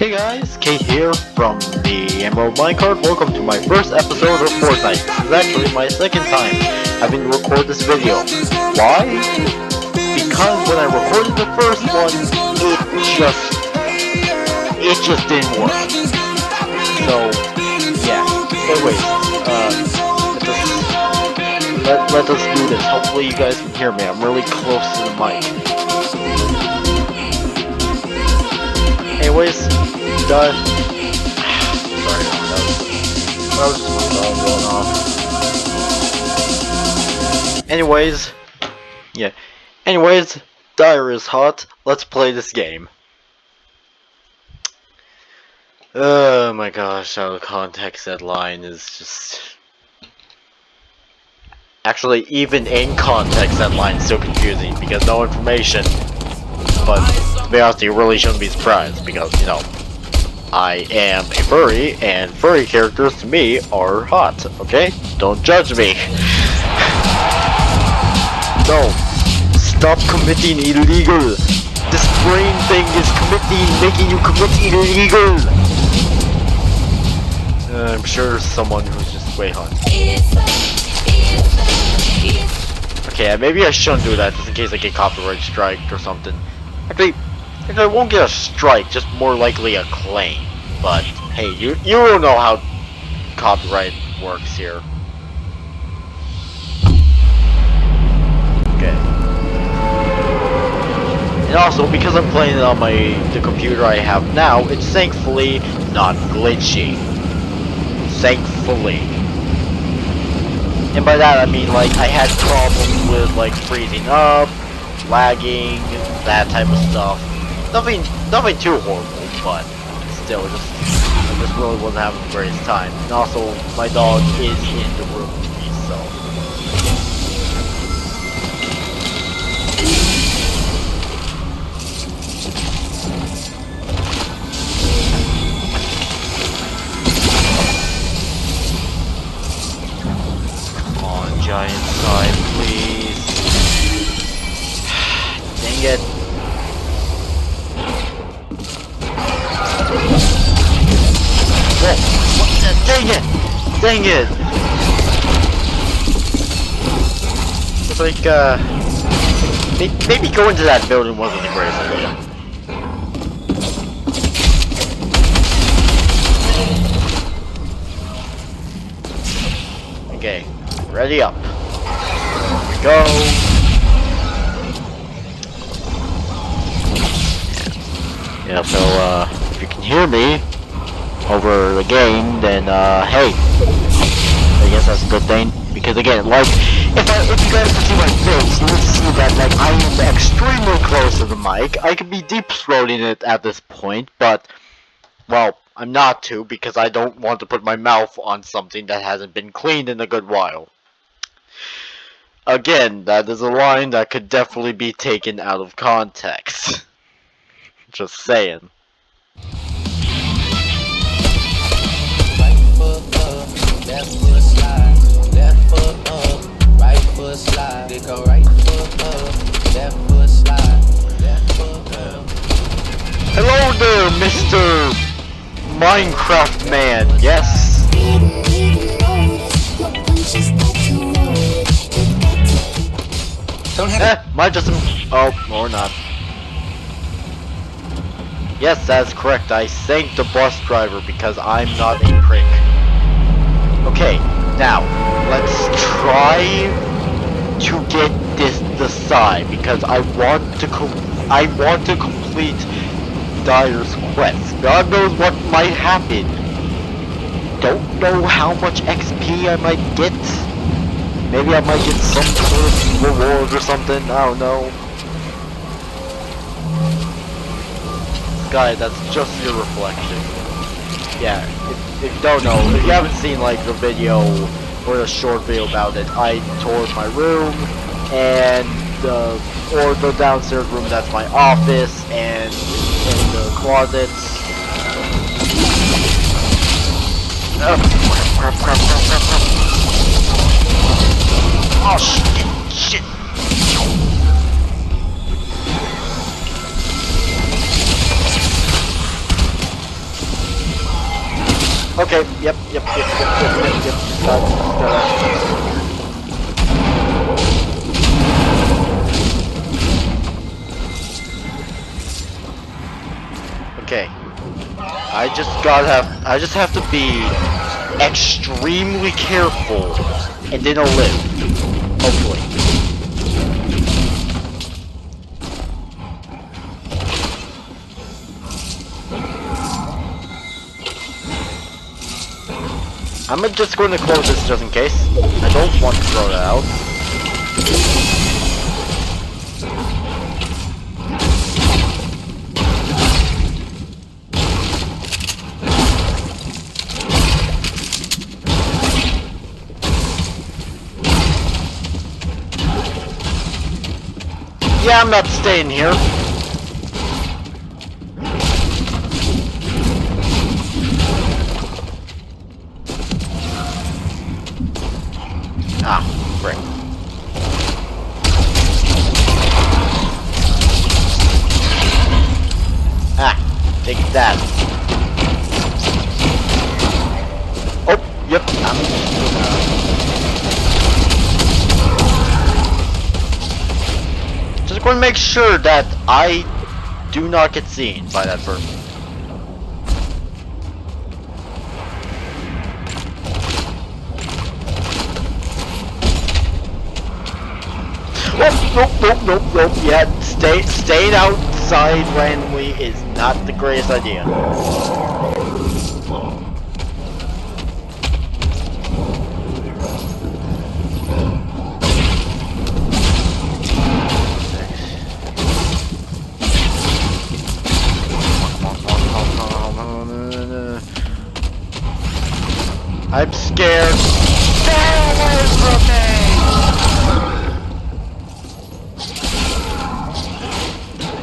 Hey guys, Kate here from the Emerald Minecart. Welcome to my first episode of Fortnite. This is actually my second time having to record this video. Why? Because when I recorded the first one, it just didn't work. So, yeah. Anyways, let us do this. Hopefully you guys can hear me. I'm really close to the mic. Anyways, sorry, that was just my phone going off. Anyways, yeah. Anyways, Dire is hot. Let's play this game. Oh my gosh, out of context that line is just... Actually, even in context that line is so confusing because no information. But to be honest, you really shouldn't be surprised because, you know, I am a furry, and furry characters to me are hot, okay? Don't judge me. No. Stop committing illegal. This brain thing is making you commit illegal. I'm sure someone who's just way hot. Okay, maybe I shouldn't do that just in case I get copyright striked or something. Actually, I won't get a strike, just more likely a claim. But hey, you don't know how copyright works here. Okay. And also, because I'm playing it on the computer I have now, it's thankfully not glitchy. Thankfully. And by that I mean like I had problems with like freezing up, lagging, that type of stuff. Nothing too horrible, but still, I just really wasn't having the greatest time. And also, my dog is in the room with me, so. Come on, giant side, please. Dang it. Dang it! Dang it! It's like, maybe going to that building wasn't the greatest idea. Okay, ready up. Here we go. Yeah, so, if you can hear me over the game, then hey, I guess that's a good thing. Because again, like, if you guys can see my face, you would see that like I am extremely close to the mic. I could be deep throating it at this point, but well, I'm not to because I don't want to put my mouth on something that hasn't been cleaned in a good while. Again, that is a line that could definitely be taken out of context. Just saying. Left foot slide, left foot up, right foot slide. They go right foot up, left foot slide, left foot up. Hello there, Mr. Minecraft Man. Yes. Don't have Might just or not. Yes, that's correct. I thanked the bus driver because I'm not a prick. Okay, now let's try to get the side because I want to complete Dire's quest. God knows what might happen. Don't know how much XP I might get. Maybe I might get some sort of reward or something. I don't know. Guy, that's just your reflection. Yeah, if you don't know, if you haven't seen like the video or the short video about it, I toured my room and or the downstairs room, that's my office, and in the closets. Crap. Oh shit. Okay, yep. Just gotta. Okay. I just have to be extremely careful, and then I'll live. Hopefully. I'm just going to close this just in case. I don't want to throw that out. Yeah, I'm not staying here. Ah, frick. Ah, take that. Oh, yep, I'm just going to make sure that I do not get seen by that person. Oh, nope. Yeah, staying outside randomly is not the greatest idea. I'm scared. Stay away from me!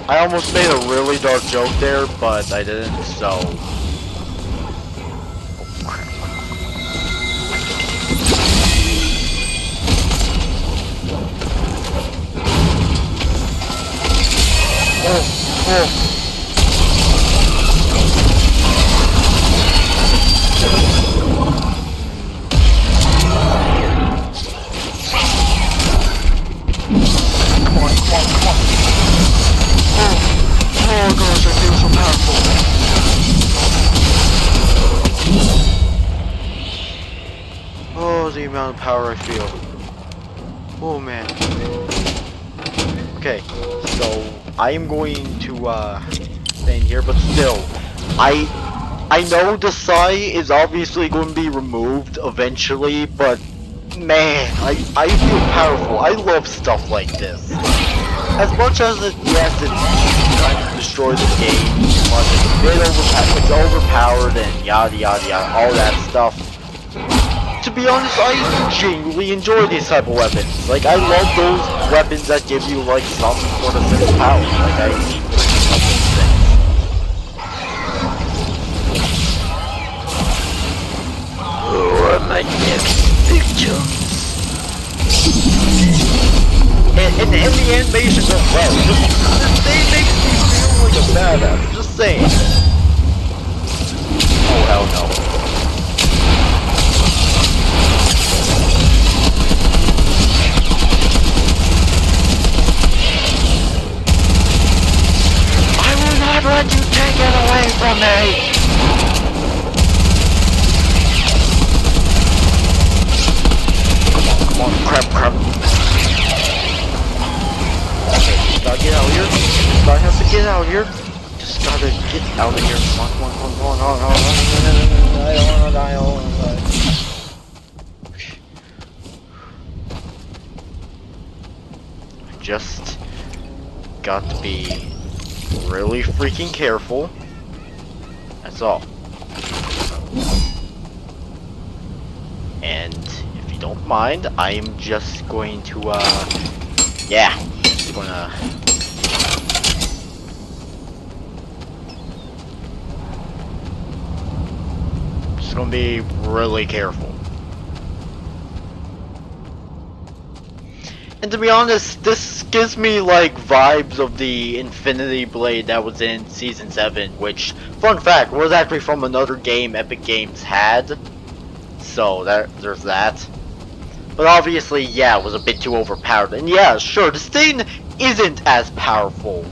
I almost made a really dark joke there, but I didn't, so... Oh, crap. Oh. Oh gosh, I feel so powerful. Oh, the amount of power I feel. Oh man. Okay, so I am going to stay in here, but still, I know the Psy is obviously going to be removed eventually, but man, I feel powerful. I love stuff like this. As much as yes, it's trying to destroy the game, but it's overpowered and yada yada yada, all that stuff. To be honest, I genuinely enjoy these type of weapons. Like, I love those weapons that give you, like, some sort of sense of power. Like, I need things. My next picture. And the animations as well. They make me feel like a badass. Just saying. Oh hell no. I will not let you take it away from me. Come on, crap. Gotta get out of here. I have to get out of here. Just gotta get out of here. Come on. I don't wanna die. I just got to be really freaking careful. That's all. And if you don't mind, I am just going to yeah. Gonna just gonna be really careful. And to be honest, this gives me like vibes of the Infinity Blade that was in Season 7, which, fun fact, was actually from another game Epic Games had. So there's that. But obviously, yeah, it was a bit too overpowered. And yeah, sure, this thing isn't as powerful,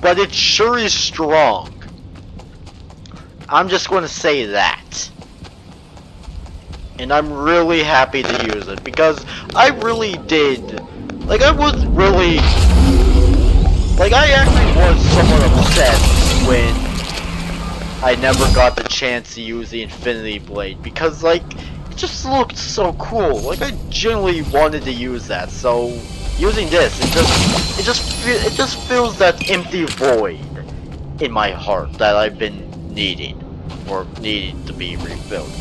but it sure is strong. I'm just going to say that. And I'm really happy to use it, because I really did, like, I was really, like, I actually was somewhat upset when I never got the chance to use the Infinity Blade, because, like, it just looked so cool. Like, I genuinely wanted to use that, so using this, it just fills that empty void in my heart that I've been needing, or needing to be refilled.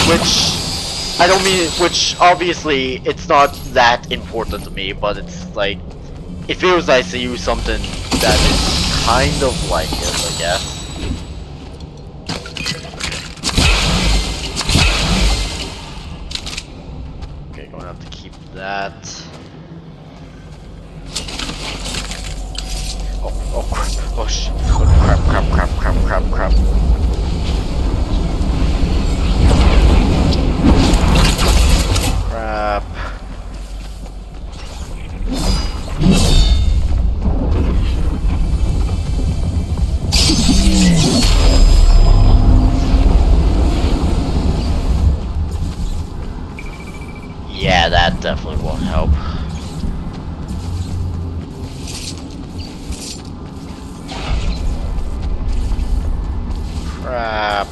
Which, I don't mean, which obviously it's not that important to me, but it's like, it feels nice to use something that is kind of like it, I guess. Okay, gonna have to keep that. Oh crap, oh sh, oh crap. Crap. Yeah, that definitely won't help. Crap.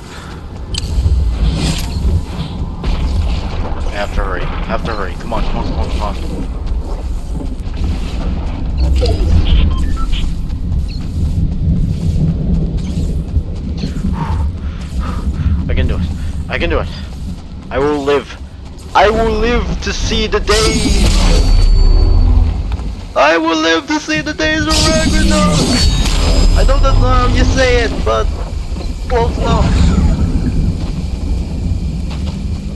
I have to hurry. Come on. I can do it. I will live. I will live to see the day. I will live to see the days of Ragnarok. I know that's not how you say it, but close enough.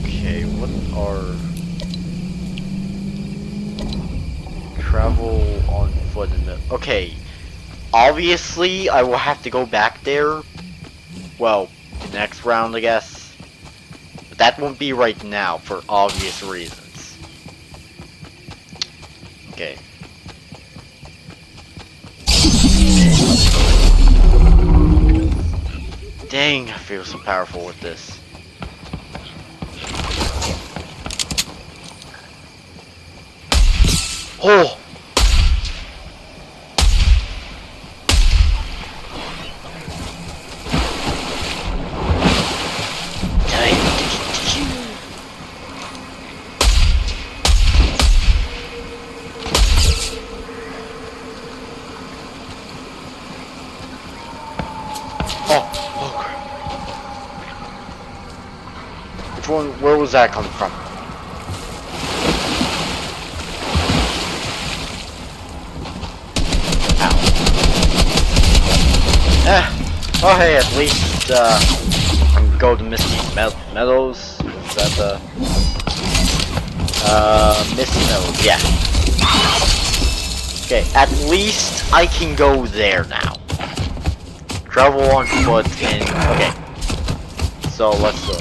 Okay, what are travel on foot in the... Okay, obviously I will have to go back there. Well, the next round, I guess. But that won't be right now for obvious reasons. Okay. Dang, I feel so powerful with this. Oh! Where was that coming from? Oh hey, at least, I can go to Misty Meadows. Is that the... Misty Meadows, yeah. Okay, at least I can go there now. Travel on foot and... Okay. So, let's go.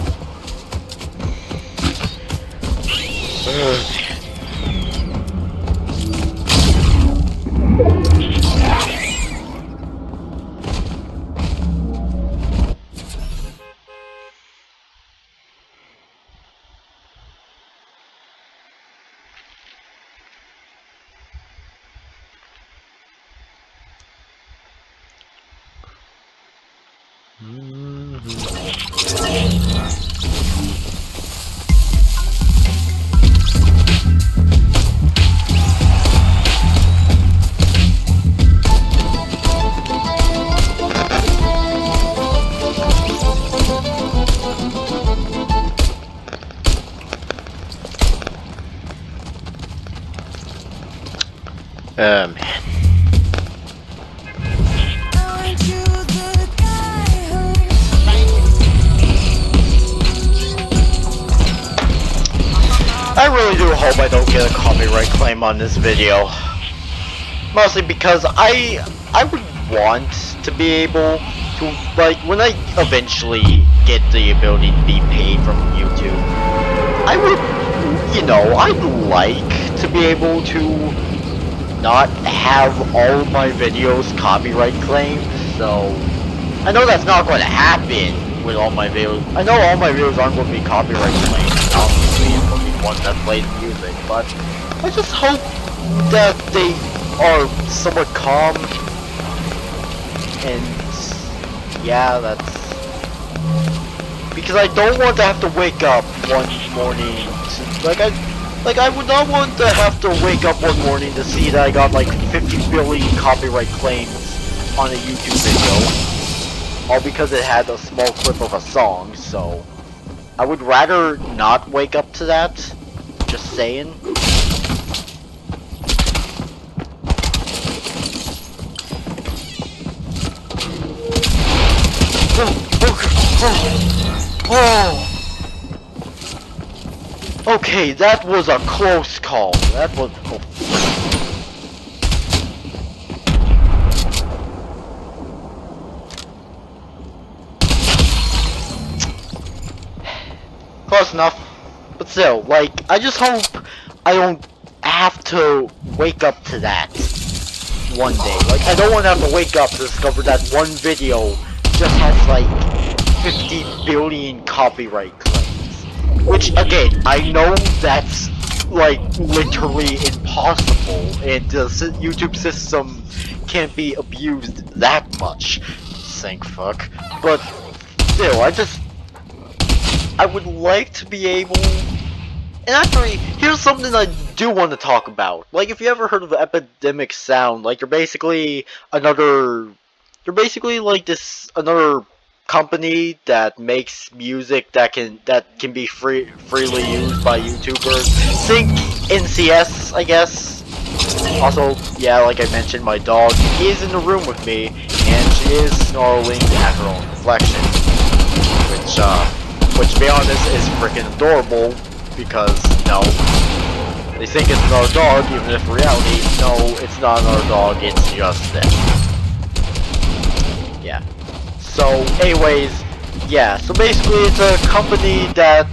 Man. I really do hope I don't get a copyright claim on this video. Mostly because I would want to be able to, like, when I eventually get the ability to be paid from YouTube, I would, you know, I'd like to be able to not have all of my videos copyright claimed, so I know that's not going to happen with all my videos. I know all my videos aren't going to be copyright claimed, obviously it's going to be one that plays music, but I just hope that they are somewhat calm, and yeah, that's because I don't want to have to wake up one morning to, like I would not want to have to wake up one morning to see that I got like 50 billion copyright claims on a YouTube video, all because it had a small clip of a song. So I would rather not wake up to that. Just saying. Okay, that was a close call. That was. Oh. Close enough. But still, like, I just hope I don't have to wake up to that one day. Like, I don't want to have to wake up to discover that one video just has like 50 billion copyright claims. Which, again, I know that's like literally impossible, and the YouTube system can't be abused that much. Thank fuck. But still, I would like to be able. And actually, here's something I do want to talk about. Like, if you ever heard of Epidemic Sound, like, you're basically like this another company that makes music that can be freely used by YouTubers. Think NCS, I guess. Also, yeah, like I mentioned, my dog is in the room with me, and she is snarling at her own reflection, which to be honest is freaking adorable. Because, no, they think it's another dog, even if in reality, no, it's not another dog, it's just them. Yeah. So, anyways, yeah, so basically it's a company that,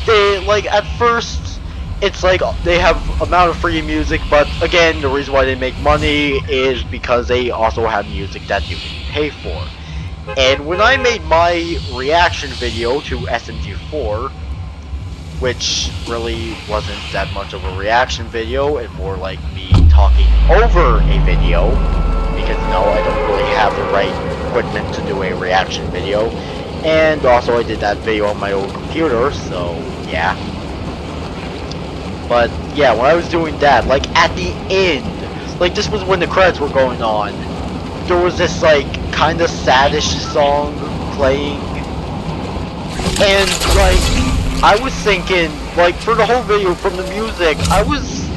they, like, at first, it's like, they have amount of free music, but again, the reason why they make money is because they also have music that you can pay for. And when I made my reaction video to SMG4, which really wasn't that much of a reaction video, and more like me talking over a video, because no, I don't really have the right equipment to do a reaction video, and also I did that video on my old computer, so yeah. But yeah, when I was doing that, like at the end, like this was when the credits were going on, there was this like kinda saddish song playing, and like I was thinking, like, for the whole video, from the music,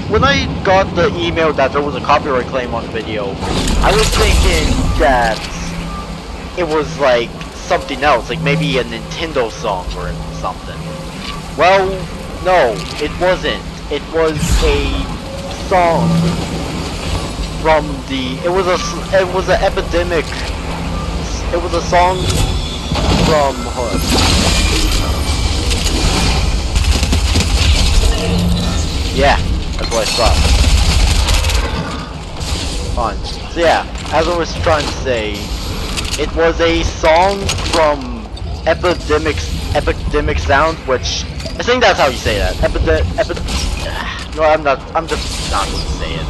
when I got the email that there was a copyright claim on the video, I was thinking that it was, like, something else, like maybe a Nintendo song or something. Well, no, it wasn't. It was a song from it was an epidemic, it was a song from, hold on. Yeah, that's what I thought. Fine. So yeah, as I was trying to say, it was a song from Epidemic Sound, which I think that's how you say that. No, I'm just not going to say it.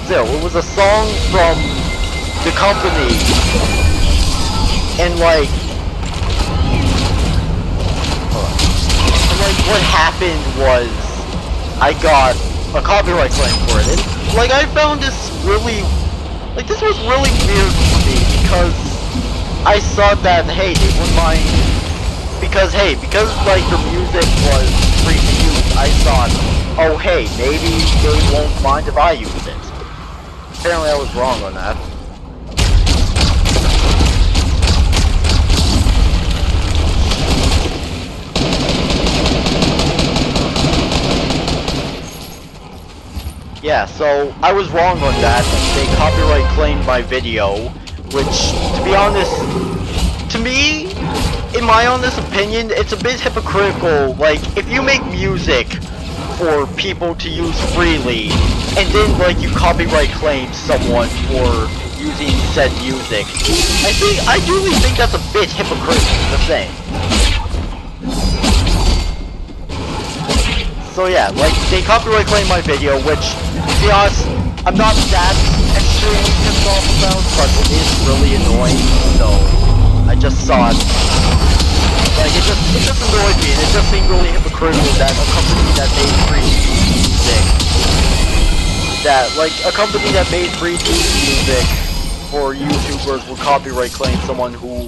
Still, it was a song from the company, and like, hold on. And like, what happened was, I got a copyright claim for it, and like I found this really, like this was really weird for me, because I thought that, hey, they wouldn't mind, because like the music was free to use, I thought, oh hey, maybe they won't mind if I use it. Apparently I was wrong on that. Yeah, so I was wrong on that. They copyright claimed my video, which, to be honest, to me, in my honest opinion, it's a bit hypocritical. Like, if you make music for people to use freely, and then, like, you copyright claim someone for using said music, I truly think that's a bit hypocritical to say. So yeah, like, they copyright claim my video, which, to be honest, I'm not that extremely pissed off about, but it is really annoying, so I just saw it. Like, it just annoyed me, and it just seemed really hypocritical that a company that made free music, a company that made free music for YouTubers would copyright claim someone who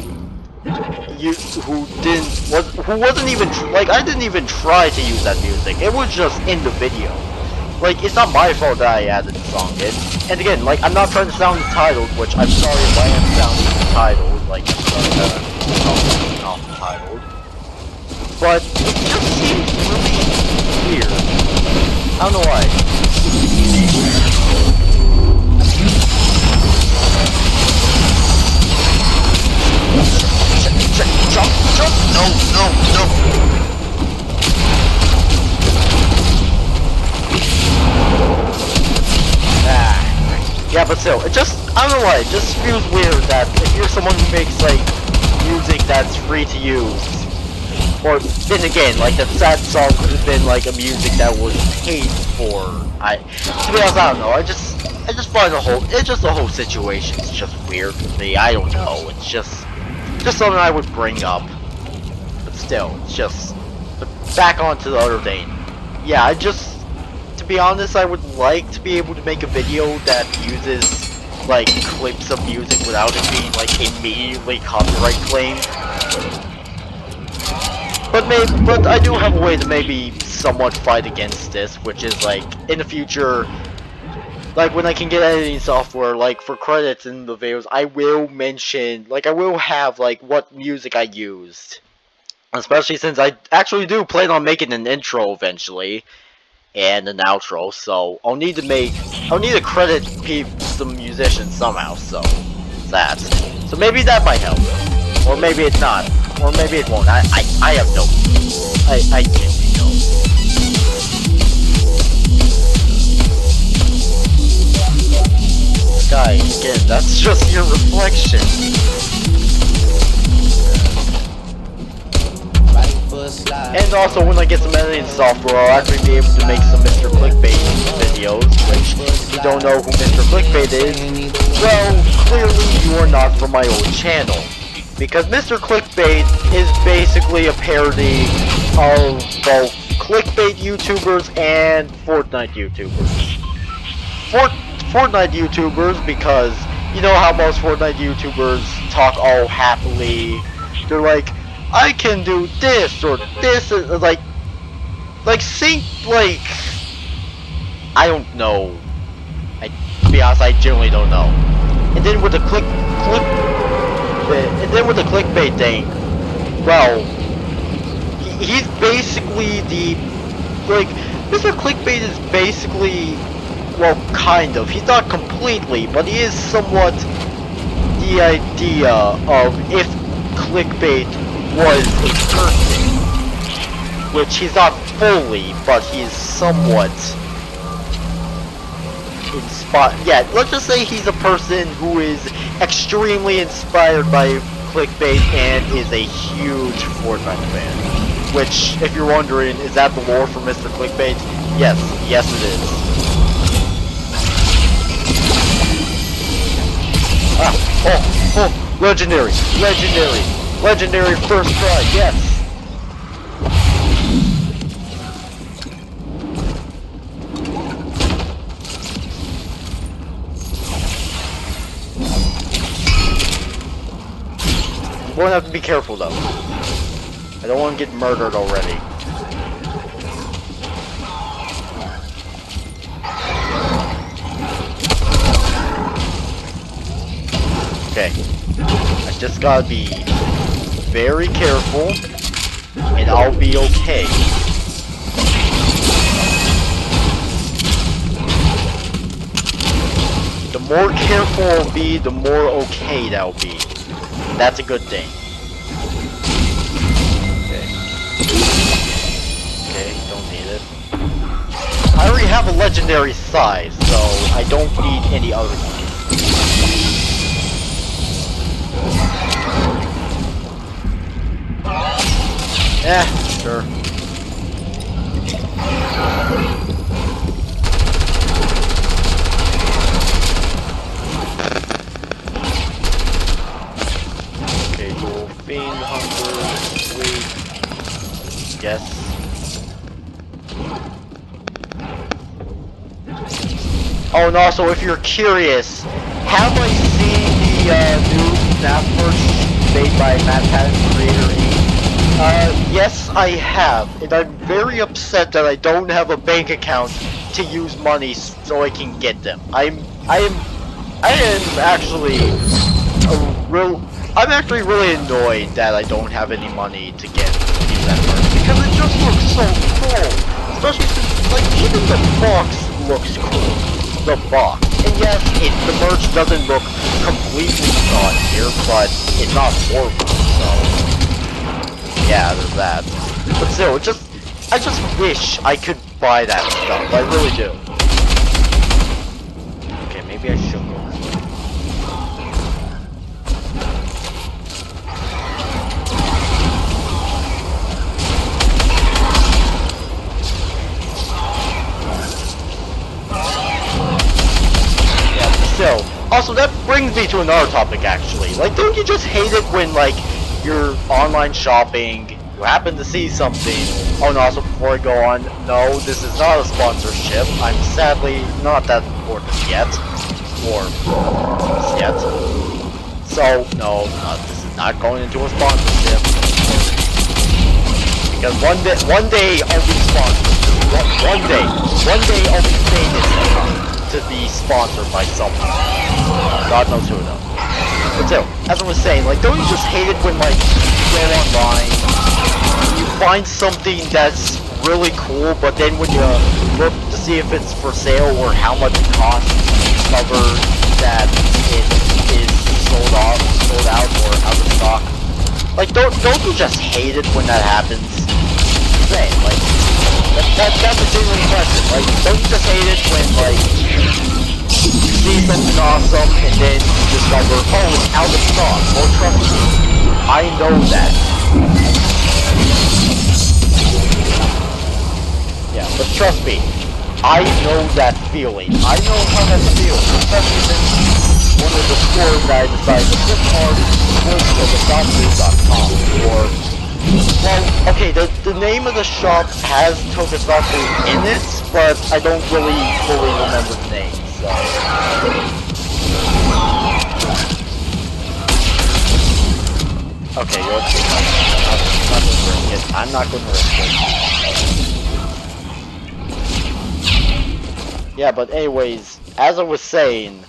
wasn't even, like, I didn't even try to use that music. It was just in the video. Like, it's not my fault that I added the song in. And again, like, I'm not trying to sound entitled, which I'm sorry if I am sounding entitled. Like, I'm sorry that I'm sounding not entitled. But it just seems really weird. I don't know why. Jump! No! Yeah, but still, I don't know why, it just feels weird that if you're someone who makes, like, music that's free to use, or, then again, like, that song could have been, like, a music that was paid for, to be honest, I don't know, I just find the whole situation's just weird to me, I don't know, it's just something I would bring up, but still, but back onto the other thing, yeah, to be honest, I would like to be able to make a video that uses, like, clips of music without it being, like, immediately copyright claimed. But I do have a way to maybe somewhat fight against this, which is, like, in the future, like, when I can get editing software, like, for credits in the videos, I will mention, like, I will have, like, what music I used. Especially since I actually do plan on making an intro eventually. And an outro, so I'll need to credit some musicians somehow, so that. So maybe that might help. Or maybe it's not. Or maybe it won't. I have no clue. I really don't. Sky, again, that's just your reflection. And also, when I get some editing software, I'll actually be able to make some Mr. Clickbait videos, which, if you don't know who Mr. Clickbait is, well, clearly you are not from my old channel. Because Mr. Clickbait is basically a parody of both clickbait YouTubers and Fortnite YouTubers. Fortnite YouTubers, because you know how most Fortnite YouTubers talk all happily, they're like, I can do this, or this, like, I don't know. To be honest, I generally don't know. And then with the clickbait thing, well, he's basically Mr. Clickbait is basically, well, kind of. He's not completely, but he is somewhat the idea of if clickbait was a person, which he's not fully, but he's somewhat inspired. Yeah, let's just say he's a person who is extremely inspired by clickbait and is a huge Fortnite fan. Which, if you're wondering, is that the lore for Mr. Clickbait? Yes it is. Legendary first try, yes! I'm going to have to be careful though. I don't want to get murdered already. Okay. I just gotta be very careful, and I'll be okay. more careful I'll be, the more okay that'll be. That's a good thing. Okay, don't need it. I already have a legendary size, so I don't need any other ones. Sure. Okay, dual fiend hunger, sweet. Yes. Oh, and also, if you're curious, have I seen the new snap merch made by Matt Patton's creator? Yes, I have, and I'm very upset that I don't have a bank account to use money so I can get them. I am actually I'm actually really annoyed that I don't have any money to get that merch because it just looks so cool. Especially since, like, even the box looks cool. The box, and yes, the merch doesn't look completely on here, but it's not horrible. So. Yeah, there's that. But still, I just wish I could buy that stuff. I really do. Okay, maybe I should go this way. Yeah, but still. Also, that brings me to another topic, actually. Like, don't you just hate it when, like, you're online shopping, you happen to see something. Oh, and also before I go on, no, this is not a sponsorship. I'm sadly not that important yet, or yet. So no, this is not going into a sponsorship because one day I'll be sponsored. One day I'll be famous enough to be sponsored by someone. God knows who though. But still, as I was saying, like, don't you just hate it when, like, you go online, you find something that's really cool, but then when you look to see if it's for sale or how much it costs, you discover that it is sold out or out of stock. Like, don't you just hate it when that happens? Say, like, that's a genuine question. Like, don't you just hate it when, like, you see something awesome and then you discover, oh, it's out of stock. Well, trust me, I know that. Yeah, but trust me, I know that feeling. I know how that feels, especially since one of the stores that I decided to flip hard was tokusatsu.com, or, well, okay, the name of the shop has tokusatsu in it, but I don't really fully remember the name. So. Okay, you're not going to risk it. I'm not going to risk it. Yeah, but anyways, as I was saying,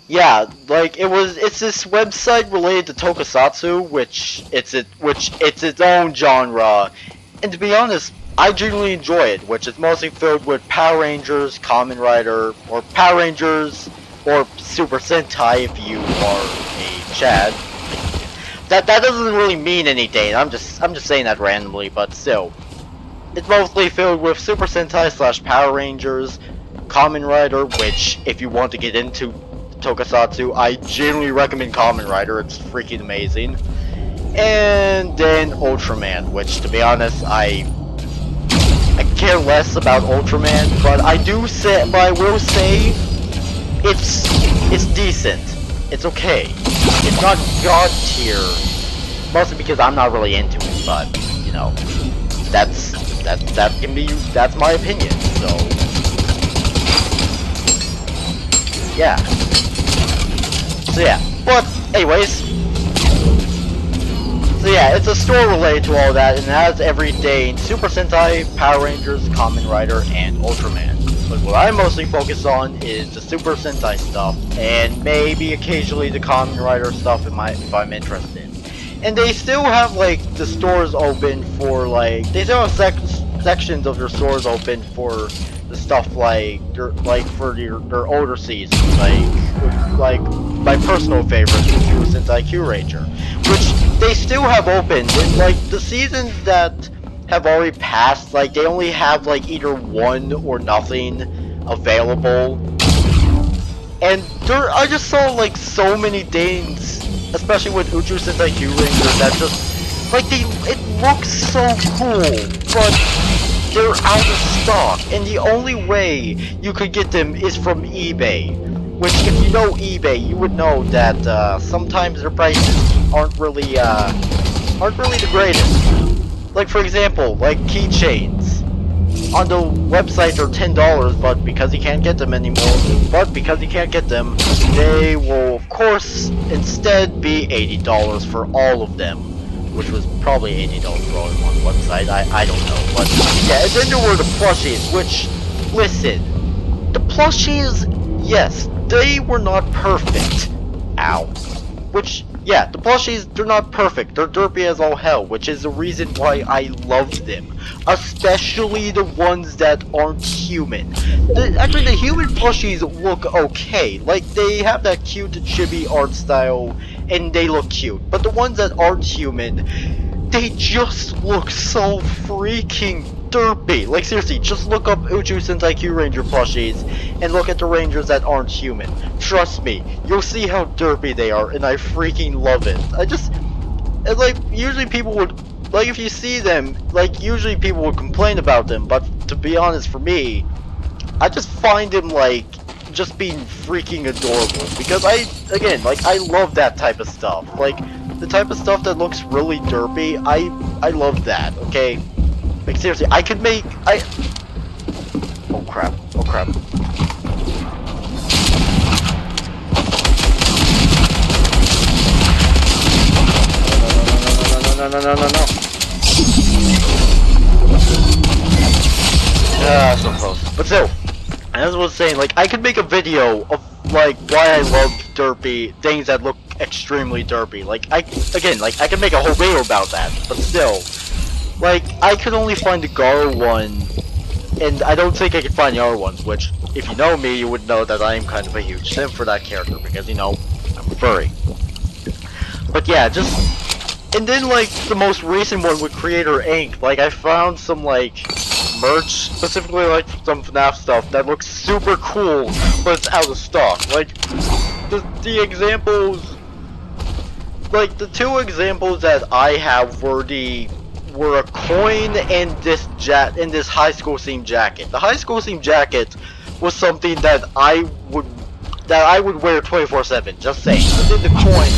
yeah, like it's this website related to tokusatsu, which it's its own genre, and to be honest, I genuinely enjoy it, which is mostly filled with Power Rangers, Kamen Rider, or Power Rangers, or Super Sentai if you are a Chad. That doesn't really mean anything. I'm just saying that randomly, but still, it's mostly filled with Super Sentai / Power Rangers, Kamen Rider, which if you want to get into Tokusatsu, I genuinely recommend Kamen Rider. It's freaking amazing. And then Ultraman, which to be honest, I care less about Ultraman, but I will say it's decent. It's okay. It's not god tier, mostly because I'm not really into it, but you know, that's my opinion. So yeah. But anyways. So yeah, it's a store related to all that, and it has everything Super Sentai, Power Rangers, Kamen Rider, and Ultraman. But what I mostly focus on is the Super Sentai stuff, and maybe occasionally the Kamen Rider stuff if I'm interested. And they still have, like, the stores open for, like, they still have sections of their stores open for the stuff like for their older seasons, like my personal favorite, Uju Sentai Q Ranger, which they still have opened. And like the seasons that have already passed, like they only have like either one or nothing available. And I just saw like so many things, especially with Uju Sentai Q Ranger, that just like it looks so cool, but they're out of stock, and the only way you could get them is from eBay. Which, if you know eBay, you would know that sometimes their prices aren't really the greatest. Like for example, like keychains. On the website they're $10, but because you can't get them anymore, they will of course instead be $80 for all of them, which was probably $80 for all of them on the website. I don't know, but yeah. And then there were the plushies, which, listen, the plushies, yes, they were not perfect. Ow. Which, yeah, the plushies, they're not perfect. They're derpy as all hell, which is the reason why I love them. Especially the ones that aren't human. Actually, the human plushies look okay. Like, they have that cute chibi art style, and they look cute. But the ones that aren't human, they just look so freaking derpy. Like seriously, just look up Uju Sentai Q Ranger plushies and look at the Rangers that aren't human. Trust me, you'll see how derpy they are, and I freaking love it. And like, usually people would, like if you see them, like usually people would complain about them, but to be honest for me, I just find them like, just being freaking adorable, because I love that type of stuff. Like, the type of stuff that looks really derpy, I love that, okay? Like, seriously, I could make, oh crap, oh crap. No. So close. But still, as I was saying, like, I could make a video of, like, why I love derpy, things that look extremely derpy. Like, I could make a whole video about that, but still. Like, I could only find the Garo one, and I don't think I could find the other ones, which, if you know me, you would know that I am kind of a huge simp for that character, because, you know, I'm a furry. But yeah, and then, like, the most recent one with Creator Inc., like, I found some, like, merch, specifically, like, some FNAF stuff that looks super cool, but it's out of stock. Like, the examples, like, the two examples that I have were a coin and this high school themed jacket. The high school themed jacket was something that I would wear 24/7. Just saying. But then the coin,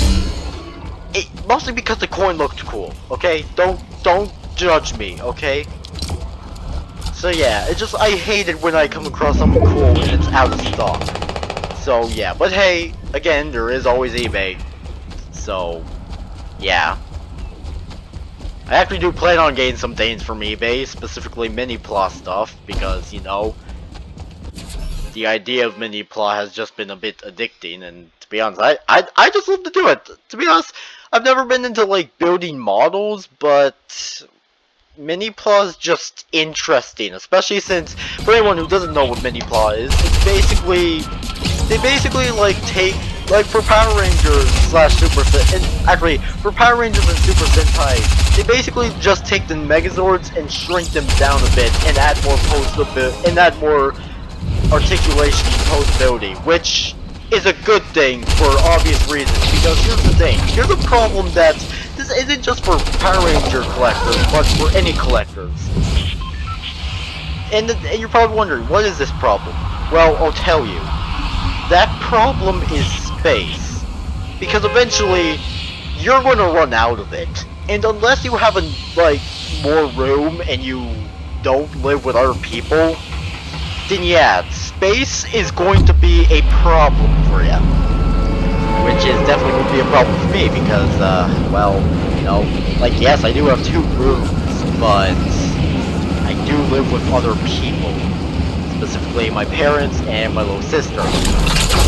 mostly because the coin looked cool. Okay, don't judge me. Okay. So yeah, I hate it when I come across something cool and it's out of stock. So yeah, but hey, again, there is always eBay. So yeah. I actually do plan on getting some things from eBay, specifically mini-plot stuff, because, you know, the idea of mini-plot has just been a bit addicting, and to be honest, I just love to do it. To be honest, I've never been into, like, building models, but mini-plot is just interesting, especially since, for anyone who doesn't know what mini-plot is, it's basically, they basically, like, take, like, for Power Rangers slash Super Sentai, and actually, for Power Rangers and Super Sentai, they basically just take the Megazords and shrink them down a bit and add more articulation and posability, which is a good thing for obvious reasons, because here's the thing, here's a problem that this isn't just for Power Ranger collectors, but for any collectors. And you're probably wondering, what is this problem? Well, I'll tell you. That problem is space. Because eventually, you're going to run out of it. And unless you have, more room and you don't live with other people, then yeah, space is going to be a problem for you. Which is definitely going to be a problem for me because, well, you know, like, yes, I do have 2 rooms, but I do live with other people. Specifically my parents and my little sister.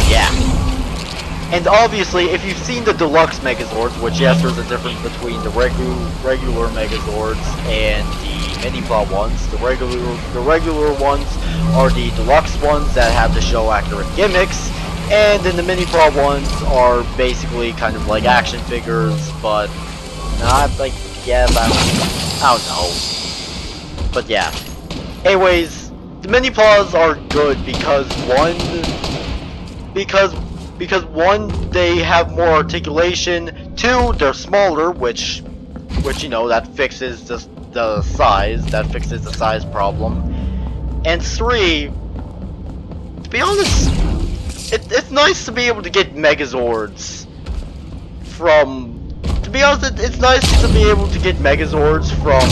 Yeah. And obviously, if you've seen the deluxe Megazords, which yes, there's a difference between the regular Megazords and the mini-plot ones. The regular ones are the deluxe ones that have to show accurate gimmicks, and then the mini-plot ones are basically kind of like action figures, but not like, yeah, I don't know. But yeah. Anyways, the mini-plots are good because one, they have more articulation. Two, they're smaller, which you know, that fixes the size problem. And three, to be honest, it's nice to be able to get Megazords from. To be honest, it's nice to be able to get Megazords from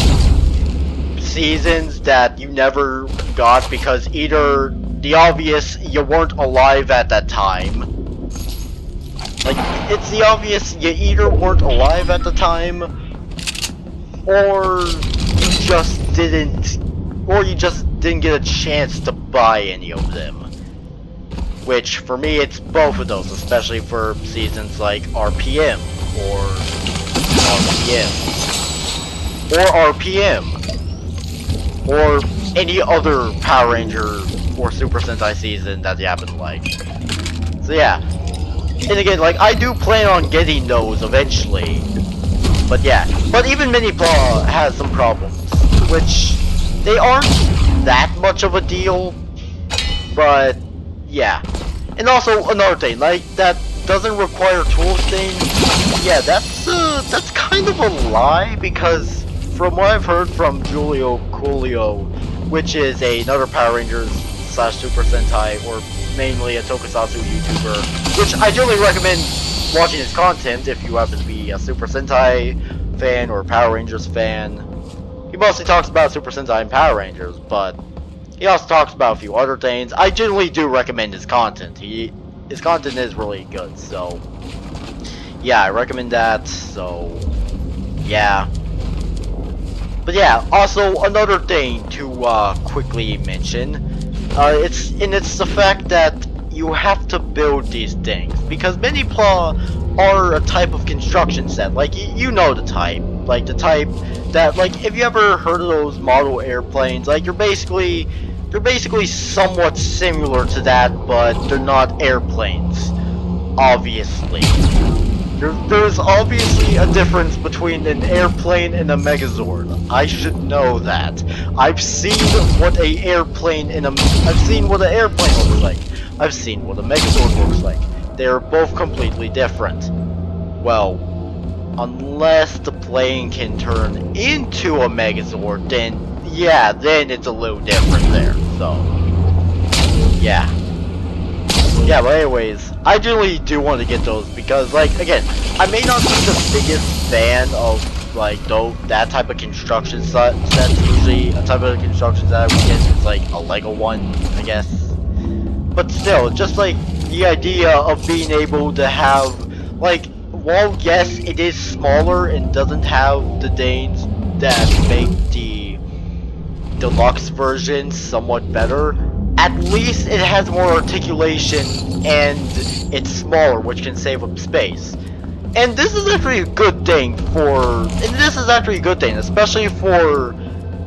seasons that you never got because either the obvious, you weren't alive at that time. Like, it's the obvious, you either weren't alive at the time, or you just didn't get a chance to buy any of them. Which, for me, it's both of those, especially for seasons like RPM, or RPM, or any other Power Ranger or Super Sentai season that you happen to like. So yeah. And again, like, I do plan on getting those eventually. But yeah. But even Mini-Paw has some problems. Which, they aren't that much of a deal. But, yeah. And also, another thing, like, that doesn't require tool stain. Yeah, that's kind of a lie, because from what I've heard from Julio Coolio, which is another Power Rangers / Super Sentai, or mainly a Tokusatsu YouTuber, which I generally recommend watching his content if you happen to be a Super Sentai fan or Power Rangers fan. He mostly talks about Super Sentai and Power Rangers, but he also talks about a few other things. I generally do recommend his content. His content is really good, so yeah, I recommend that. So yeah. But yeah, also another thing to quickly mention, it's the fact that you have to build these things, because Mini-Paw are a type of construction set. Like, you know the type, like the type that, like, if you ever heard of those model airplanes, like, they're basically somewhat similar to that, but they're not airplanes, obviously. There's obviously a difference between an airplane and a Megazord. I should know that. I've seen what an airplane looks like. I've seen what a Megazord looks like. They're both completely different. Well, unless the plane can turn into a Megazord, then yeah, then it's a little different there. So yeah. Yeah, but anyways, I generally do want to get those because, like, again, I may not be the biggest fan of, like, that type of construction sets. Usually, a type of construction set I would get is, like, a Lego one, I guess. But still, just, like, the idea of being able to have, like, while, yes, it is smaller and doesn't have the Danes that make the deluxe version somewhat better, at least it has more articulation and it's smaller, which can save up space. And this is actually a good thing especially for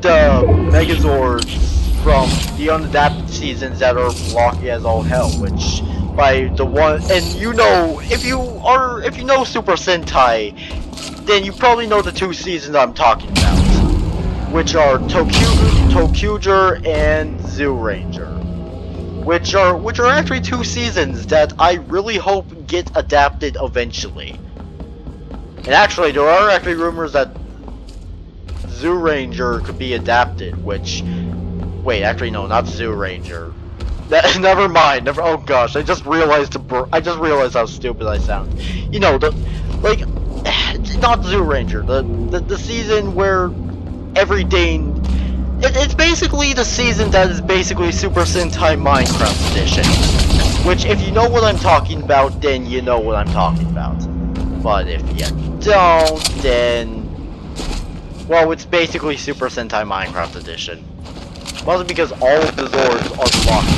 the Megazords from the unadapted seasons that are blocky as all hell, which by the one, and you know, if you know Super Sentai, then you probably know the two seasons I'm talking about, which are Tokuger and Zoo Ranger. Which are actually two seasons that I really hope get adapted eventually. And actually, there are actually rumors that Zoo Ranger could be adapted, which... Wait, actually no, not Zoo Ranger. Never mind, oh gosh, I just realized how stupid I sound. You know, not Zoo Ranger, the season where every Dane... It's basically the season that is basically Super Sentai Minecraft Edition. Which, if you know what I'm talking about, then you know what I'm talking about. But if you don't, then... well, it's basically Super Sentai Minecraft Edition. Mostly because all of the Zords are blocky.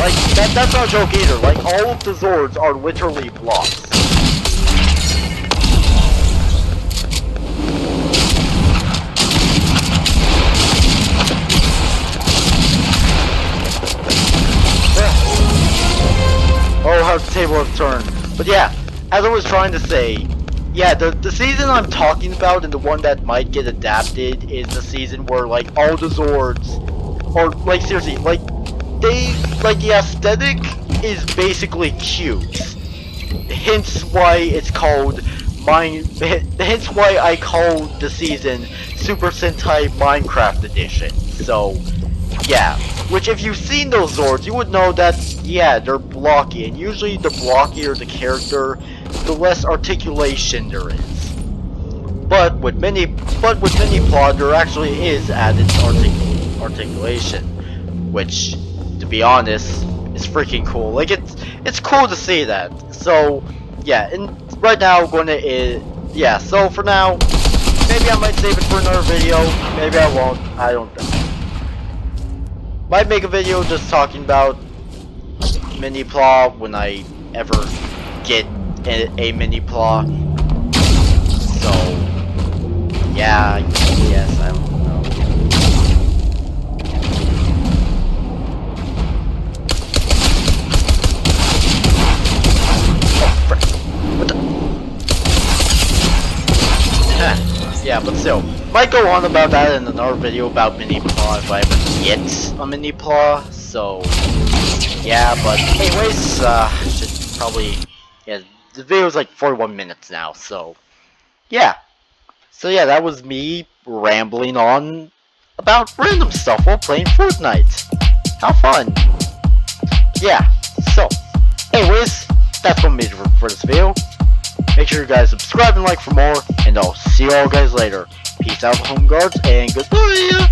Like, that's not a joke either. Like, all of the Zords are literally blocks. Oh, how the table has turned. But yeah, as I was trying to say, yeah, the season I'm talking about and the one that might get adapted is the season where, like, all the Zords, or, like, seriously, like, the aesthetic is basically cute. Hence why it's called hence why I called the season Super Sentai Minecraft Edition. So, yeah. Which, if you've seen those Zords, you would know that, yeah, they're blocky, and usually the blockier the character, the less articulation there is. But with mini plot, there actually is added articulation, which, to be honest, is freaking cool. Like, it's cool to see that. So, yeah, and right now, yeah, so for now, maybe I might save it for another video, maybe I won't, I don't know. Might make a video just talking about mini plot when I ever get a mini plot. So, yeah, yes, I don't know. Oh, frick. What the? Yeah, but still. Might go on about that in another video about mini plot if I ever get a mini plot. So, yeah, but anyways, should probably, yeah, the video is like 41 minutes now, so, yeah. So yeah, that was me rambling on about random stuff while playing Fortnite. How fun. Yeah, so, anyways, that's what made it for this video. Make sure you guys subscribe and like for more, and I'll see you all guys later. Peace out, home guards, and goodbye!